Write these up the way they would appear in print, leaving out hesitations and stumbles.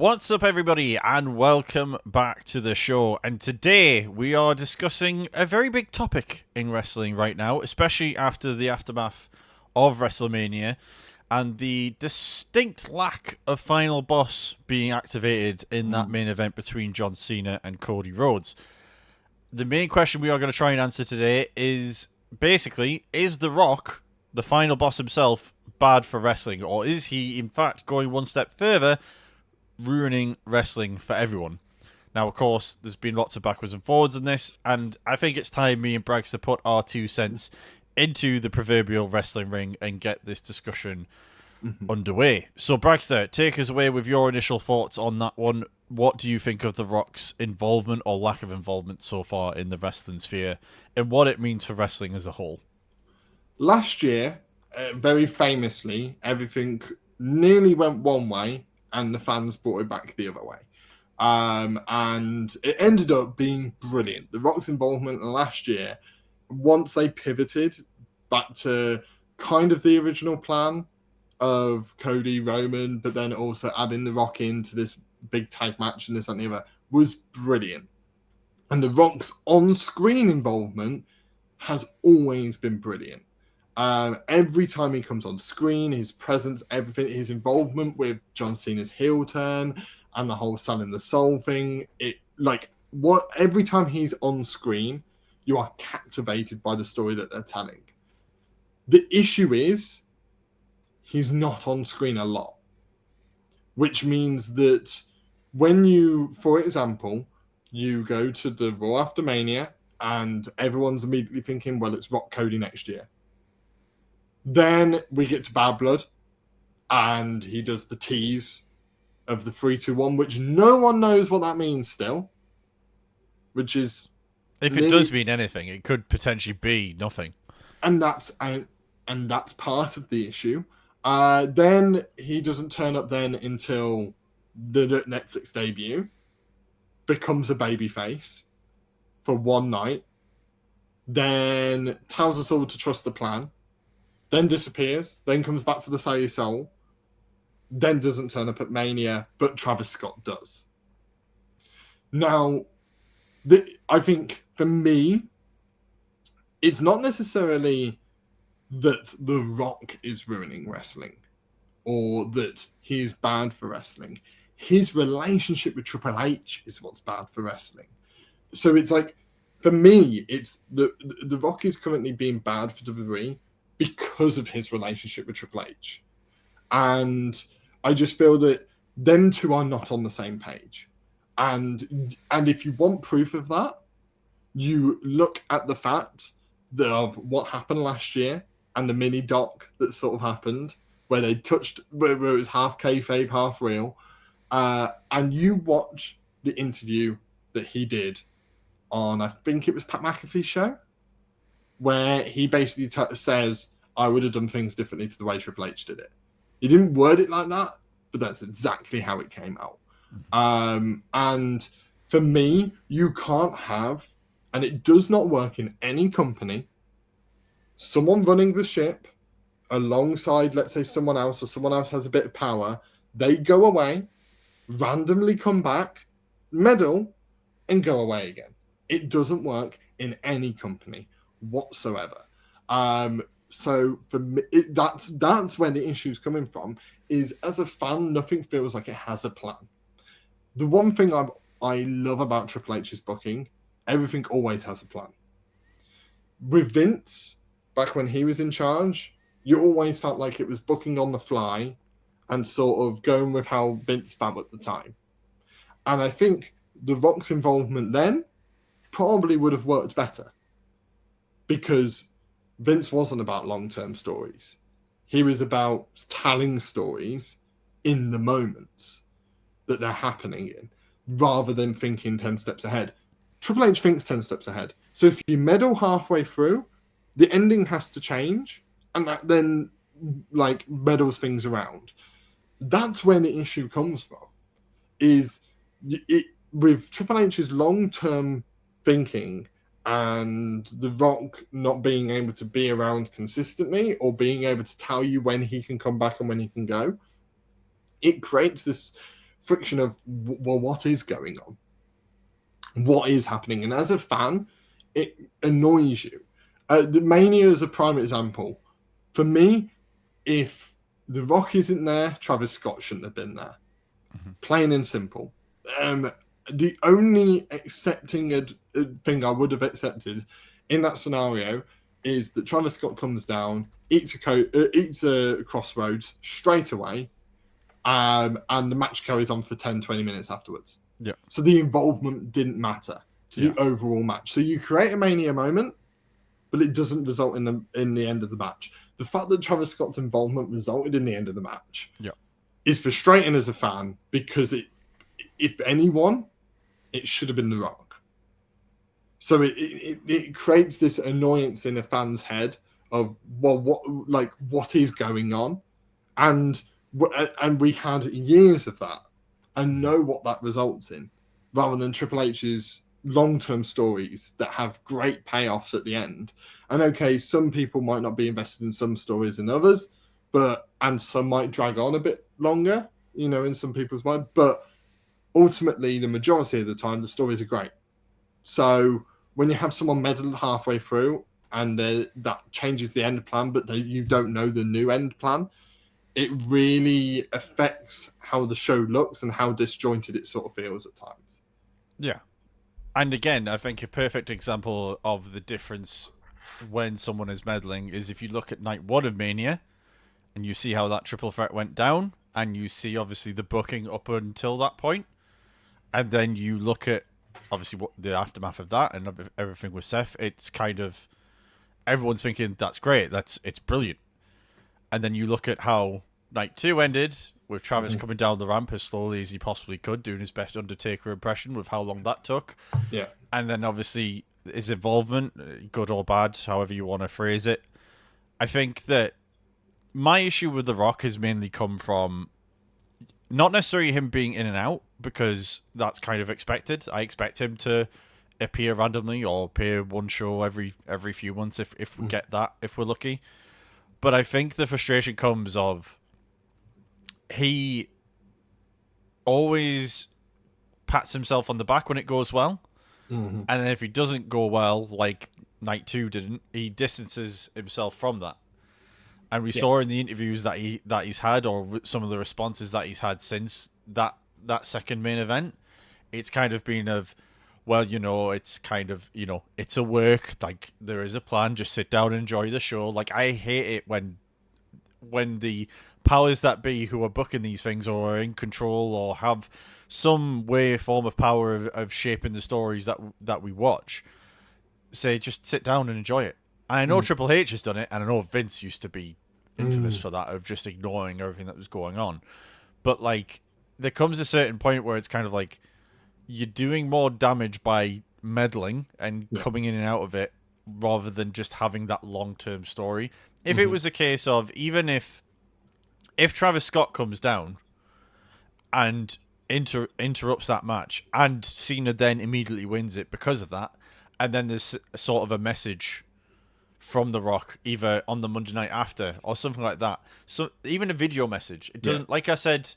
What's up, everybody, and welcome back to the show. And today we are discussing a very big topic in wrestling right now, especially after the aftermath of WrestleMania and the distinct lack of Final Boss being activated in that main event between John Cena and Cody Rhodes. The main question we are going to try and answer today is basically, is The Rock, the Final Boss himself, bad for wrestling? Or is he, in fact, going one step further, ruining wrestling for everyone? Now, of course, there's been lots of backwards and forwards in this, and I think it's time me and Bragster put our 2 cents into the proverbial wrestling ring and get this discussion underway. So, Bragster, take us away with your initial thoughts on that one. What do you think of The Rock's involvement or lack of involvement so far in the wrestling sphere, and what it means for wrestling as a whole? Last year, very famously, everything nearly went one way and the fans brought it back the other way. And it ended up being brilliant. The Rock's involvement last year, once they pivoted back to kind of the original plan of Cody, Roman, but then also adding The Rock into this big tag match and this and the other, was brilliant. And The Rock's on-screen involvement has always been brilliant. Every time he comes on screen, his presence, everything, his involvement with John Cena's heel turn and the whole selling the soul thing, every time he's on screen, you are captivated by the story that they're telling. The issue is he's not on screen a lot, which means that when you, for example, you go to the Raw after Mania and everyone's immediately thinking, well, it's Rock Cody next year. Then we get to Bad Blood, and he does the tease of the 3-2-1, which no one knows what that means still. Which is, if it does mean anything, it could potentially be nothing, and that's part of the issue. Then he doesn't turn up then until the Netflix debut, becomes a babyface for one night, then tells us all to trust the plan. Then disappears, then comes back for the Sell Your Soul, then doesn't turn up at Mania, but Travis Scott does. Now, I think for me, it's not necessarily that The Rock is ruining wrestling or that he's bad for wrestling. His relationship with Triple H is what's bad for wrestling. So it's like, for me, it's the Rock is currently being bad for WWE because of his relationship with Triple H. And I just feel that them two are not on the same page. And if you want proof of that, you look at the fact of what happened last year and the mini doc that sort of happened, where they touched, where it was half kayfabe, half real. And you watch the interview that he did on, I think it was Pat McAfee's show, where he basically says, I would have done things differently to the way Triple H did it. He didn't word it like that, but that's exactly how it came out. And for me, you can't have, and it does not work in any company, someone running the ship alongside, let's say, someone else, or someone else has a bit of power. They go away, randomly come back, medal, and go away again. It doesn't work in any company whatsoever. So for me, that's where the issue's coming from, is as a fan, nothing feels like it has a plan. The one thing I love about Triple H's booking, everything always has a plan. With Vince, back when he was in charge, you always felt like it was booking on the fly and sort of going with how Vince felt at the time. And I think The Rock's involvement then probably would have worked better, because Vince wasn't about long-term stories. He was about telling stories in the moments that they're happening in, rather than thinking 10 steps ahead. Triple H thinks 10 steps ahead. So if you meddle halfway through, the ending has to change, and that then meddles things around. That's where the issue comes from, is with Triple H's long-term thinking and The Rock not being able to be around consistently or being able to tell you when he can come back and when he can go, it creates this friction of, well, what is going on? What is happening? And as a fan, it annoys you. The Mania is a prime example. For me, if The Rock isn't there, Travis Scott shouldn't have been there. Plain and simple. The only accepting thing I would have accepted in that scenario is that Travis Scott comes down, eats a crossroads straight away, and the match carries on for 10-20 minutes afterwards. Yeah. So the involvement didn't matter to the overall match. So you create a Mania moment, but it doesn't result in the end of the match. The fact that Travis Scott's involvement resulted in the end of the match is frustrating as a fan, because if anyone, it should have been The Rock. So it creates this annoyance in a fan's head of, well, what is going on? And we had years of that and know what that results in, rather than Triple H's long-term stories that have great payoffs at the end. And okay, some people might not be invested in some stories than others, and some might drag on a bit longer, in some people's mind. But ultimately, the majority of the time, the stories are great. So when you have someone meddle halfway through and that changes the end plan, but you don't know the new end plan, it really affects how the show looks and how disjointed it sort of feels at times. Yeah. And again, I think a perfect example of the difference when someone is meddling is if you look at night 1 of Mania and you see how that triple threat went down, and you see obviously the booking up until that point, and then you look at obviously what the aftermath of that and everything with Seth. It's kind of, everyone's thinking that's great, it's brilliant. And then you look at how night 2 ended with Travis coming down the ramp as slowly as he possibly could, doing his best Undertaker impression with how long that took. Yeah. And then obviously his involvement, good or bad, however you want to phrase it. I think that my issue with The Rock has mainly come from not necessarily him being in and out, because that's kind of expected. I expect him to appear randomly or appear one show every few months if we get that, if we're lucky. But I think the frustration comes of he always pats himself on the back when it goes well. And then if he doesn't go well, like night 2 didn't, he distances himself from that. And we saw in the interviews that he's had, or some of the responses that he's had since that second main event, it's kind of been of, well, it's kind of, it's a work, like there is a plan, just sit down and enjoy the show. Like, I hate it when the powers that be who are booking these things or are in control or have some form of power of shaping the stories that we watch say, just sit down and enjoy it. And I know Triple H has done it, and I know Vince used to be infamous for that, of just ignoring everything that was going on. But like, there comes a certain point where it's kind of like, you're doing more damage by meddling and coming in and out of it, rather than just having that long-term story. If it was a case of, even if Travis Scott comes down and interrupts that match, and Cena then immediately wins it because of that, and then there's sort of a message from The Rock either on the Monday night after or something like that, so even a video message, it doesn't, like I said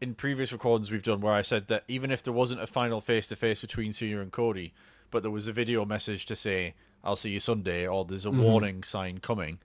in previous recordings we've done, where I said that even if there wasn't a final face-to-face between Cena and Cody, but there was a video message to say, I'll see you Sunday, or there's a warning sign coming,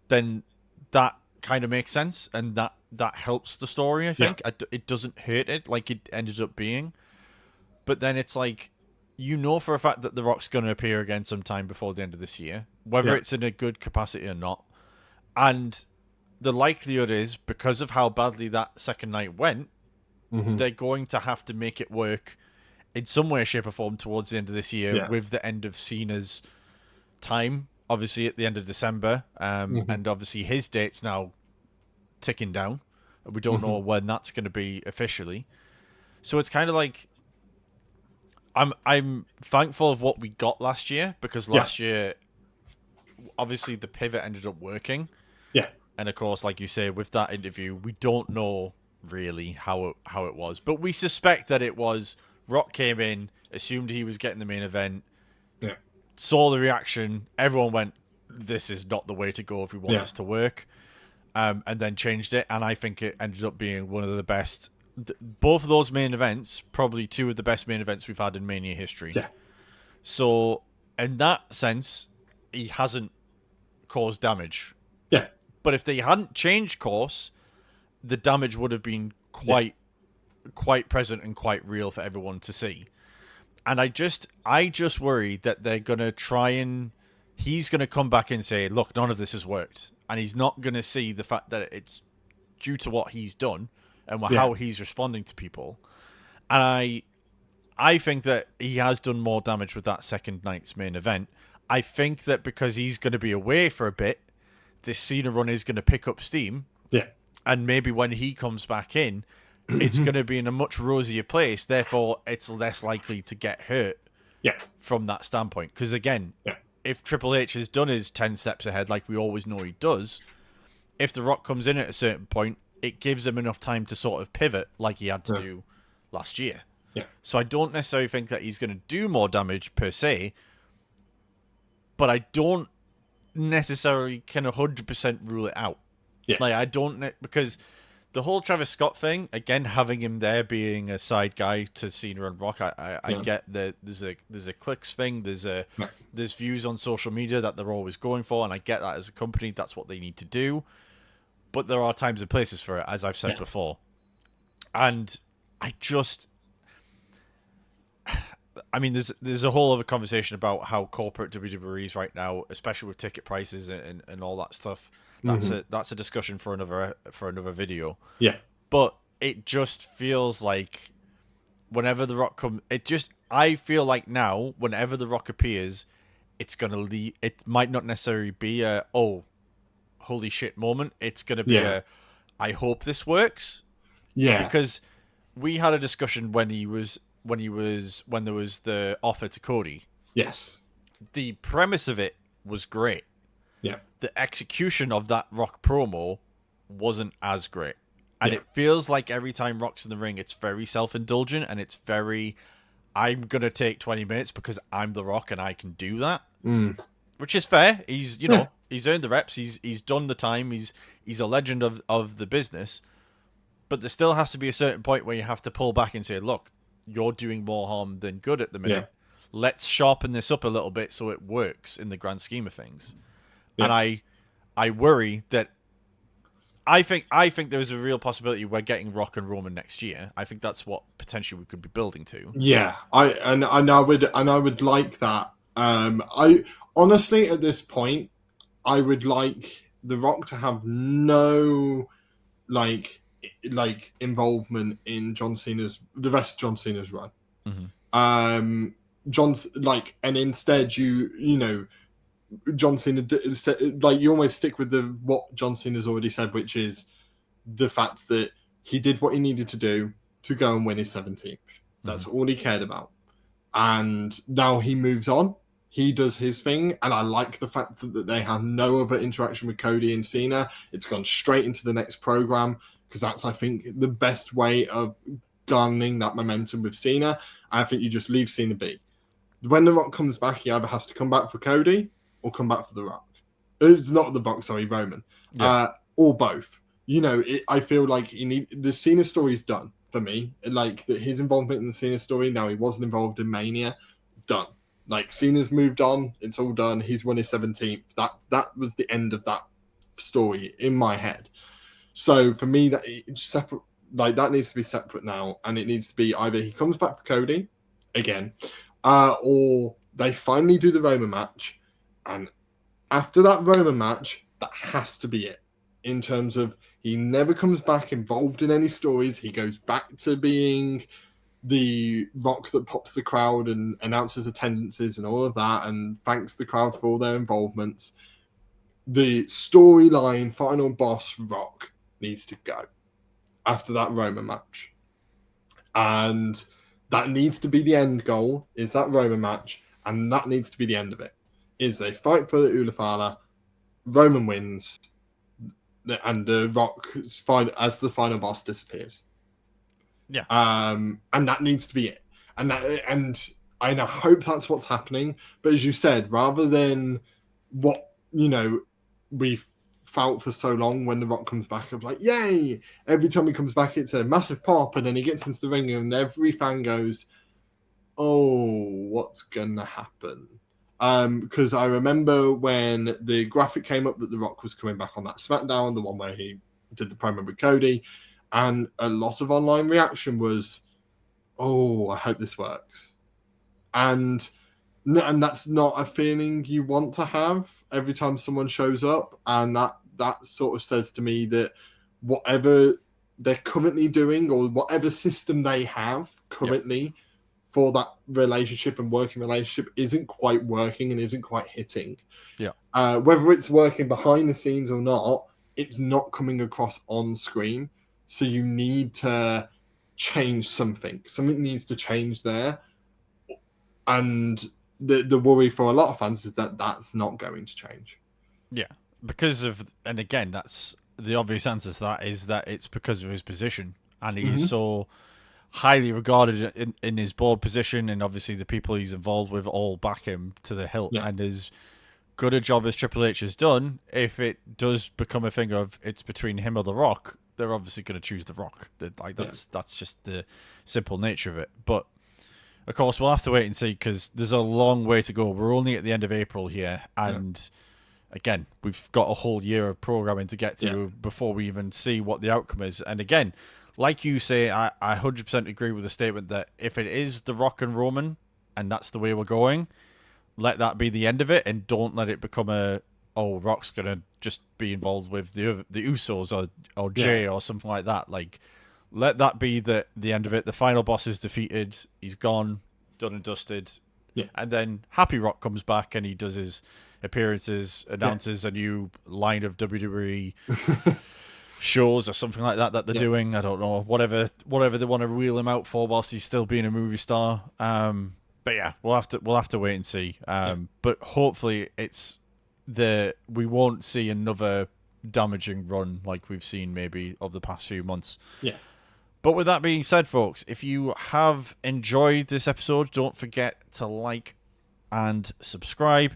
then that kind of makes sense, and that helps the story, I think. It doesn't hurt it like it ended up being. But then it's like, for a fact that The Rock's going to appear again sometime before the end of this year, whether it's in a good capacity or not. And the likelihood is, because of how badly that second night went, they're going to have to make it work in some way, shape, or form towards the end of this year, with the end of Cena's time, obviously at the end of December, and obviously his date's now ticking down. We don't know when that's going to be officially. So it's kind of like, I'm thankful of what we got last year, because last year, obviously the pivot ended up working. Yeah. And of course, like you say, with that interview, we don't know really how it was, but we suspect that it was Rock came in, assumed he was getting the main event, saw the reaction, everyone went, this is not the way to go if we want this to work, and then changed it. And I think it ended up being one of the best both of those main events, probably two of the best main events we've had in Mania history. Yeah. So, in that sense, he hasn't caused damage. Yeah. But if they hadn't changed course, the damage would have been quite present and quite real for everyone to see. And I just worry that they're gonna try and he's gonna come back and say, look, none of this has worked, and he's not gonna see the fact that it's due to what he's done and how he's responding to people. And I think that he has done more damage with that second night's main event. I think that because he's going to be away for a bit, this Cena run is going to pick up steam. Yeah. And maybe when he comes back in, it's going to be in a much rosier place. Therefore, it's less likely to get hurt from that standpoint. Because again, if Triple H has done his 10 steps ahead, like we always know he does, if The Rock comes in at a certain point, it gives him enough time to sort of pivot like he had to do last year. Yeah. So I don't necessarily think that he's going to do more damage per se, but I don't necessarily can 100% rule it out. Yeah. Like I don't because the whole Travis Scott thing, again, having him there being a side guy to Cena and Rock, I get that there's a clicks thing, there's views on social media that they're always going for, and I get that as a company, that's what they need to do. But there are times and places for it, as I've said before. And I mean, there's a whole other conversation about how corporate WWE is right now, especially with ticket prices and all that stuff. That's a discussion for another video. Yeah. But it just feels like whenever The Rock I feel like now whenever The Rock appears, it's gonna leave. It might not necessarily be a holy shit moment. It's gonna be I hope this works. Yeah. Because we had a discussion when there was the offer to Cody. Yes. The premise of it was great. Yeah. The execution of that Rock promo wasn't as great. And it feels like every time Rock's in the ring, it's very self-indulgent and it's very, I'm going to take 20 minutes because I'm The Rock and I can do that. Which is fair. He's, know, he's earned the reps. He's done the time. He's a legend of the business. But there still has to be a certain point where you have to pull back and say, look, you're doing more harm than good at the minute. Yeah. Let's sharpen this up a little bit so it works in the grand scheme of things. Yeah. And I worry that I think there's a real possibility we're getting Rock and Roman next year. I think that's what potentially we could be building to. Yeah, I would like that. I honestly at this point I would like The Rock to have no like involvement in the rest of John Cena's run. And instead John Cena you almost stick with what John Cena's already said, which is the fact that he did what he needed to do to go and win his 17th. That's all he cared about, and now he moves on. He does his thing, and I like the fact that they have no other interaction with Cody and Cena. It's gone straight into the next program, because that's, I think, the best way of garnering that momentum with Cena. I think you just leave Cena be. When The Rock comes back, he either has to come back for Cody or come back for The Rock. It's not The Rock, sorry, Roman. Yeah. Or both. I feel like the Cena story is done for me. Like, his involvement in the Cena story, now he wasn't involved in Mania, done. Like, Cena's moved on, it's all done. He's won his 17th. That was the end of that story in my head. So for me, that separate, that needs to be separate now, and it needs to be either he comes back for Cody again, or they finally do the Roman match, and after that Roman match, that has to be it. In terms of he never comes back involved in any stories, he goes back to being the Rock that pops the crowd and announces attendances and all of that, and thanks the crowd for all their involvements. The storyline final boss Rock needs to go after that Roman match, and that needs to be the end goal, is that Roman match, and that needs to be the end of it. Is they fight for the Ulafala, Roman wins, and the Rock as the final boss disappears. Yeah. And that needs to be it. And I hope that's what's happening. But as you said, rather than what we felt for so long when The Rock comes back. I'm like, yay! Every time he comes back, it's a massive pop, and then he gets into the ring, and every fan goes, oh, what's gonna happen? Because I remember when the graphic came up that The Rock was coming back on that SmackDown, the one where he did the promo with Cody, and a lot of online reaction was, oh, I hope this works. And that's not a feeling you want to have every time someone shows up. And that sort of says to me that whatever they're currently doing, or whatever system they have currently for that relationship and working relationship, isn't quite working and isn't quite hitting. Whether it's working behind the scenes or not, it's not coming across on screen. So you need to change something. Something needs to change there. And the worry for a lot of fans is that that's not going to change. Yeah, because of, and again, that's the obvious answer to that, is that it's because of his position, and he's so highly regarded in his board position, and obviously the people he's involved with all back him to the hilt. And as good a job as Triple H has done, if it does become a thing of it's between him or The Rock, they're obviously going to choose The Rock. That's just the simple nature of it. But of course, we'll have to wait and see, because there's a long way to go. We're only at the end of April here, and again, we've got a whole year of programming to get to before we even see what the outcome is. And again, like you say, I 100% agree with the statement that if it is The Rock and Roman, and that's the way we're going, let that be the end of it, and don't let it become Rock's going to just be involved with the Usos or Jay or something like that. Like, let that be the end of it. The final boss is defeated. He's gone, done and dusted. Yeah. And then Happy Rock comes back and he does his appearances, announces a new line of WWE shows or something like that they're doing. I don't know. Whatever they want to reel him out for whilst he's still being a movie star. But yeah, we'll have to wait and see. But hopefully we won't see another damaging run like we've seen maybe of the past few months. Yeah. But with that being said, folks, if you have enjoyed this episode, don't forget to like and subscribe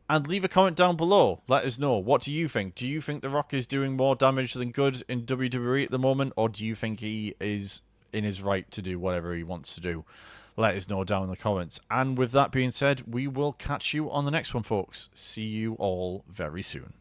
and leave a comment down below. Let us know. What do you think? Do you think The Rock is doing more damage than good in WWE at the moment, or do you think he is in his right to do whatever he wants to do? Let us know down in the comments. And with that being said, we will catch you on the next one, folks. See you all very soon.